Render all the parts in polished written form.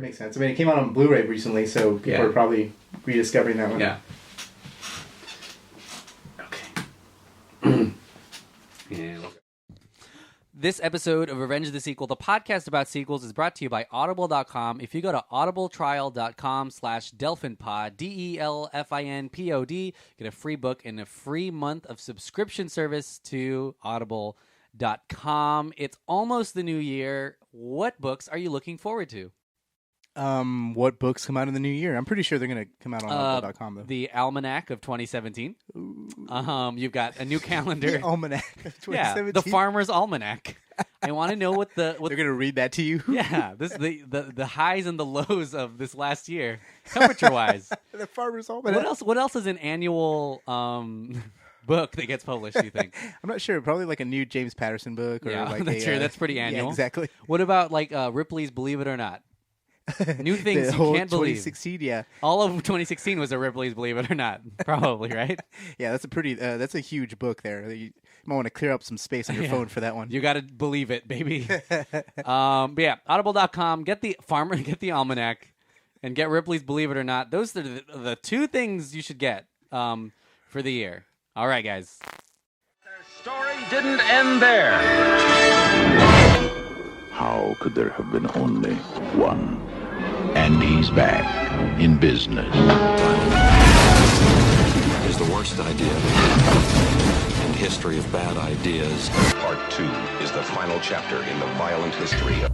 makes sense. I mean, it came out on Blu-ray recently, so people are probably rediscovering that one. Yeah. Okay. Yeah. This episode of Revenge of the Sequel, the podcast about sequels, is brought to you by Audible.com. If you go to audibletrial.com/DelfinPod, DelfinPod, get a free book and a free month of subscription service to Audible.com. It's almost the new year. What books are you looking forward to? What books come out in the new year? I'm pretty sure they're going to come out on Audible.com, though. The Almanac of 2017. You've got a new calendar. The Almanac of 2017? Yeah, the Farmer's Almanac. I want to know what they're going to read that to you? Yeah, this the highs and the lows of this last year, temperature-wise. The Farmer's Almanac. What else is an annual book that gets published, do you think? I'm not sure. Probably like a new James Patterson book. Or that's true. That's pretty annual. Yeah, exactly. What about like Ripley's Believe It or Not? New things you can't believe. 2016, yeah. All of 2016 was a Ripley's Believe It or Not, probably, right? Yeah, that's a pretty. That's a huge book there. You might want to clear up some space on your phone for that one. You got to believe it, baby. But yeah, Audible.com. Get the Almanac, and get Ripley's Believe It or Not. Those are the two things you should get for the year. All right, guys. Their story didn't end there. How could there have been only one? And he's back in business. Is the worst idea in history of bad ideas. Part 2 is the final chapter in the violent history of...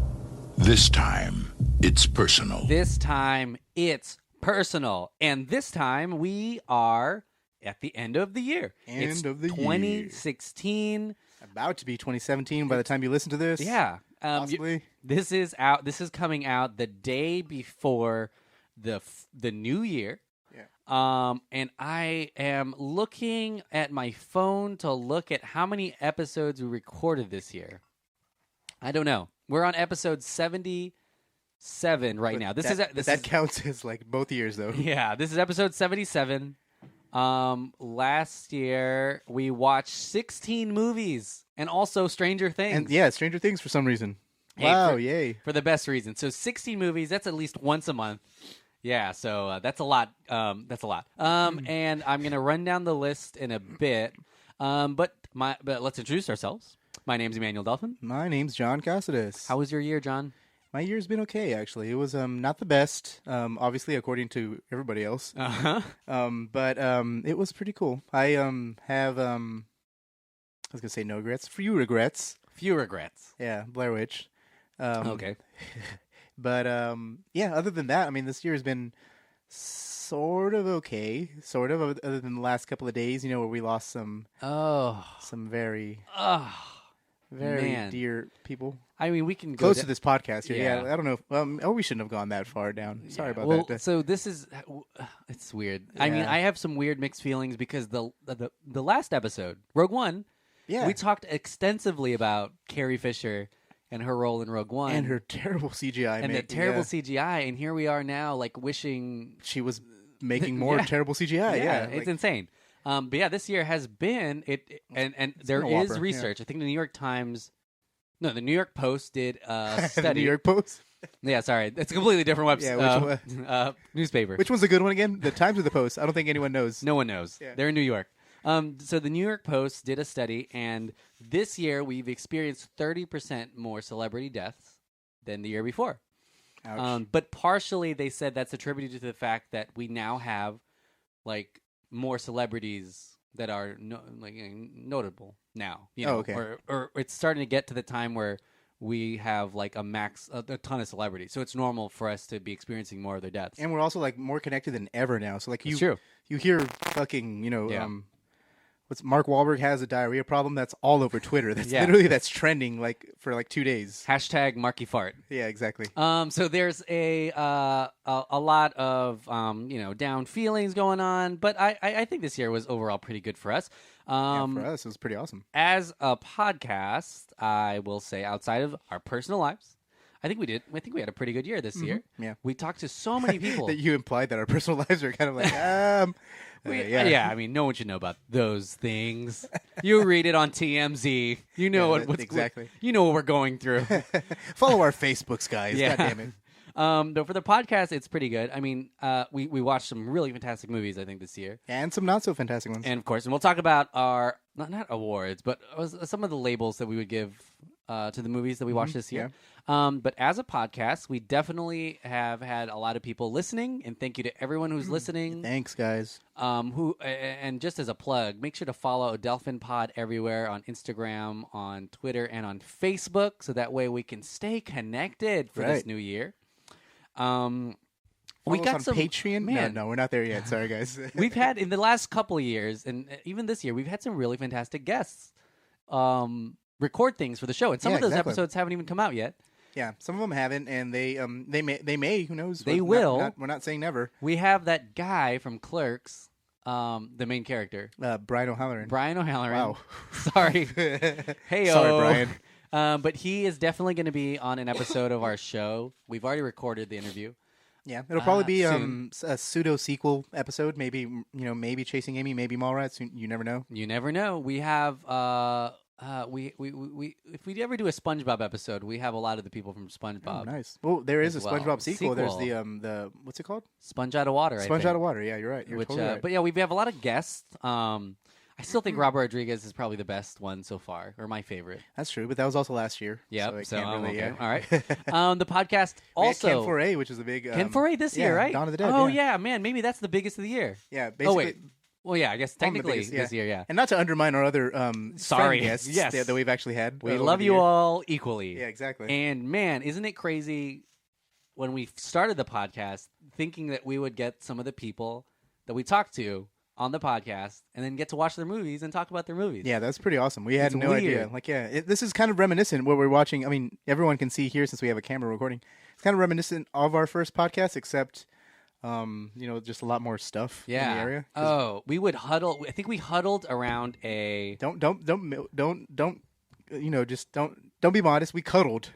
This time, it's personal. This time, it's personal. And this time, we are at the end of the year. End of the 2016. Year. About to be 2017 by the time you listen to this. Yeah. Possibly. This is out. This is coming out the day before the new year. Yeah. And I am looking at my phone to look at how many episodes we recorded this year. I don't know. We're on episode 77 right now. That counts as like both years, though. Yeah, this is episode 77. Last year we watched 16 movies and also Stranger Things. And yeah, Stranger Things for some reason. Hey, wow, yay. For the best reason. So 16 movies, that's at least once a month. Yeah, so that's a lot. That's a lot. And I'm going to run down the list in a bit. But let's introduce ourselves. My name's Emmanuel Delfin. My name's John Cassidy. How was your year, John? My year's been okay, actually. It was not the best, obviously, according to everybody else. Uh-huh. But it was pretty cool. I have, I was going to say no regrets. Few regrets. Few regrets. Yeah, Blair Witch. Okay. But, yeah, other than that, I mean, this year has been sort of okay. Sort of, other than the last couple of days, where we lost some very dear people. I mean, we can go close to this podcast here. Yeah. I don't know. We shouldn't have gone that far down. Sorry about that. So this is it's weird. Yeah. I mean, I have some weird mixed feelings because the last episode, Rogue One, we talked extensively about Carrie Fisher and her role in Rogue One and her terrible CGI CGI, and here we are now, like wishing she was making more terrible CGI. Yeah, it's insane. But yeah, this year has been and there is research. I think the New York Times. No, the New York Post did a study. The New York Post? Yeah, sorry. It's a completely different website. Yeah, newspaper. Which one's the good one again? The Times or the Post? I don't think anyone knows. No one knows. Yeah. They're in New York. So the New York Post did a study, and this year we've experienced 30% more celebrity deaths than the year before. Ouch. But partially they said that's attributed to the fact that we now have like more celebrities that are notable now. Okay. Or it's starting to get to the time where we have like a ton of celebrities. So it's normal for us to be experiencing more of their deaths. And we're also like more connected than ever now. So like you hear fucking, what's Mark Wahlberg has a diarrhea problem. That's all over Twitter. That's literally that's trending like for like 2 days. # Marky Fart. Yeah, exactly. So there's a lot of down feelings going on, but I think this year was overall pretty good for us. For us, it was pretty awesome. As a podcast, I will say, outside of our personal lives, I think we had a pretty good year this year. Yeah, we talked to so many people. That you implied that our personal lives are kind of like yeah. I mean, no one should know about those things. You read it on TMZ. You know what's exactly. You know what we're going through. Follow our Facebooks, guys. Yeah. God damn it. Though for the podcast, it's pretty good. I mean, we watched some really fantastic movies, I think, this year. And some not so fantastic ones. And of course, we'll talk about our, not awards, but some of the labels that we would give to the movies that we watched this year. But as a podcast, we definitely have had a lot of people listening, and thank you to everyone who's listening. Thanks, guys. And just as a plug, make sure to follow Delfin Pod everywhere on Instagram, on Twitter, and on Facebook, so that way we can stay connected for this new year. We got on some Patreon. Man, no, we're not there yet. Sorry, guys. We've had in the last couple of years, and even this year, we've had some really fantastic guests record things for the show, and some of those episodes haven't even come out yet. Yeah, some of them haven't, and they may, who knows? They will. We're not saying never. We have that guy from Clerks, the main character, Brian O'Halloran. Wow. Sorry. Hey, sorry, Brian. But he is definitely going to be on an episode of our show. We've already recorded the interview. Yeah, it'll probably be a pseudo sequel episode. Maybe maybe Chasing Amy, maybe Mallrats. You never know. You never know. We have we if we ever do a SpongeBob episode, we have a lot of the people from SpongeBob. Oh, nice. Well, there is a SpongeBob sequel. There's the what's it called? Sponge Out of Water. Sponge Out of Water. Yeah, you're right. You're totally right. But yeah, we have a lot of guests. I still think Robert Rodriguez is probably the best one so far, or my favorite. That's true, but that was also last year. Yeah, so really, okay. All right. The podcast also Ken Foray, which is a big Ken Foray this year, right? Dawn of the Dead. Oh yeah, man, maybe that's the biggest of the year. Yeah, basically. Oh wait. Well, yeah, I guess technically this year, yeah. And not to undermine our other guests that we've actually had. We love you all equally. Yeah, exactly. And man, isn't it crazy when we started the podcast thinking that we would get some of the people that we talked to on the podcast and then get to watch their movies and talk about their movies. Yeah, that's pretty awesome. We had no idea. This is kind of reminiscent what we're watching. I mean, everyone can see here since we have a camera recording. It's kind of reminiscent of our first podcast, except just a lot more stuff in the area. Oh, we would huddle. I think we huddled around a. Don't be modest. We cuddled.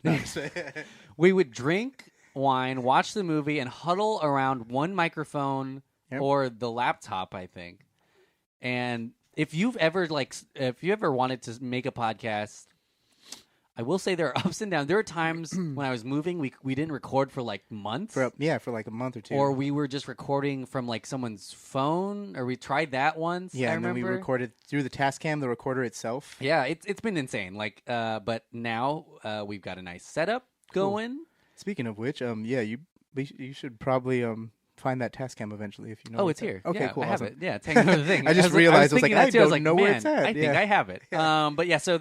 We would drink wine, watch the movie, and huddle around one microphone or the laptop, I think. And if you've ever wanted to make a podcast, I will say there are ups and downs. There are times when I was moving, we didn't record for like months. For like a month or two. Or we were just recording from like someone's phone, or we tried that once. Yeah, and then we recorded through the Tascam, the recorder itself. Yeah, it's been insane. But now we've got a nice setup going. Cool. Speaking of which, you should probably find that Tascam eventually if you know. Oh, it's here. Okay, cool. I have awesome. it. Yeah, take another thing. I just realized I don't know where it's at. I think I have it. But yeah, so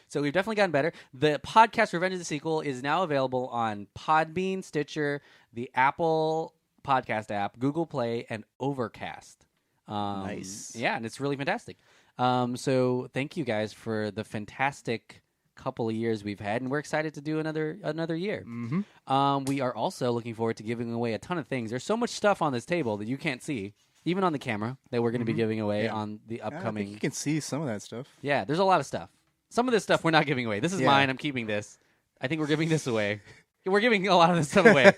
so we've definitely gotten better. The podcast Revenge of the Sequel is now available on Podbean, Stitcher, the Apple Podcast app, Google Play, and Overcast. Nice. Yeah, and it's really fantastic. So thank you guys for the fantastic couple of years we've had, and we're excited to do another year. Mm-hmm. We are also looking forward to giving away a ton of things. There's so much stuff on this table that you can't see, even on the camera, that we're going to be giving away on the upcoming. I think you can see some of that stuff. Yeah, there's a lot of stuff. Some of this stuff we're not giving away. This is mine. I'm keeping this. I think we're giving this away. We're giving a lot of this stuff away.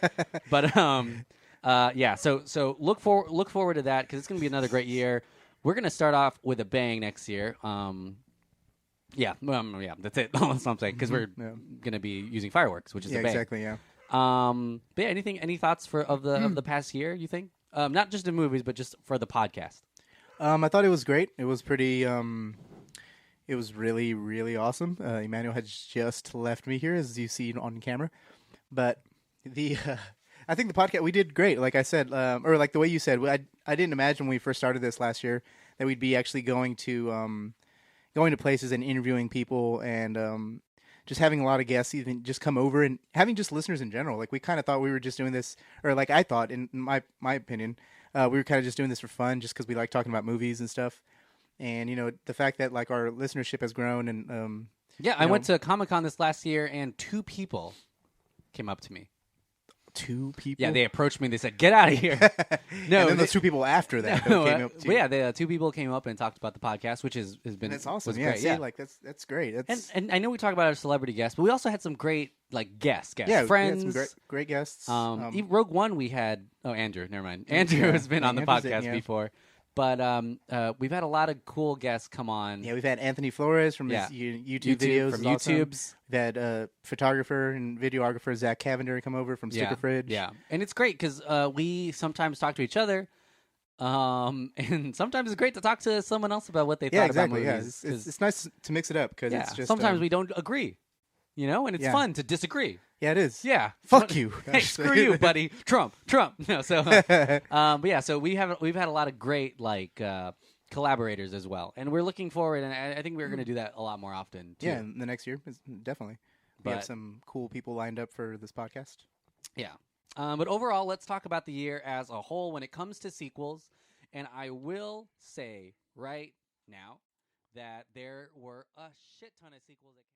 But So look forward to that, because it's going to be another great year. We're going to start off with a bang next year. Yeah, that's it. That's what I'm saying, because we're going to be using fireworks, which is a bang. Exactly. Yeah. But yeah, any thoughts of the past year? You think, not just in movies, but just for the podcast? I thought it was great. It was pretty. It was really, really awesome. Emmanuel had just left me here, as you see on camera, but I think the podcast we did great. Like I said, or like the way you said, I didn't imagine when we first started this last year that we'd be actually going to places and interviewing people and just having a lot of guests even just come over and having just listeners in general. Like we kind of thought we were just doing this, or like I thought, in my opinion, we were kind of just doing this for fun, just because we like talking about movies and stuff. And the fact that like our listenership has grown and I went to Comic-Con this last year and 2 people came up to me. 2 people? Yeah, they approached me and they said, "Get out of here." No, and then those 2 people after that came up to you. Yeah, the 2 people came up and talked about the podcast, which has been and that's awesome. Was yeah, great. See, like that's great. And I know we talk about our celebrity guests, but we also had some great guests, friends, some great guests. Rogue One, we had Andrew. Never mind, Andrew has been on the podcast before. But we've had a lot of cool guests come on. Yeah, we've had Anthony Flores from Yeah. his YouTube videos. from is awesome. YouTube's. We've had photographer and videographer Zach Cavender come over from Sticker Fridge. Yeah, and it's great because we sometimes talk to each other, and sometimes it's great to talk to someone else about what they Yeah, thought exactly. about Yeah, movies. it's nice to mix it up because Yeah, it's just sometimes we don't agree, and it's Yeah. fun to disagree. Yeah, it is. Yeah, Fuck you. Hey, screw you, buddy. Trump. No, so but yeah, so we've had a lot of great collaborators as well, and we're looking forward, and I think we're going to do that a lot more often too. Yeah, in the next year, definitely. We have But- some cool people lined up for this podcast. Yeah. But overall, let's talk about the year as a whole when it comes to sequels. And I will say right now that there were a shit ton of sequels that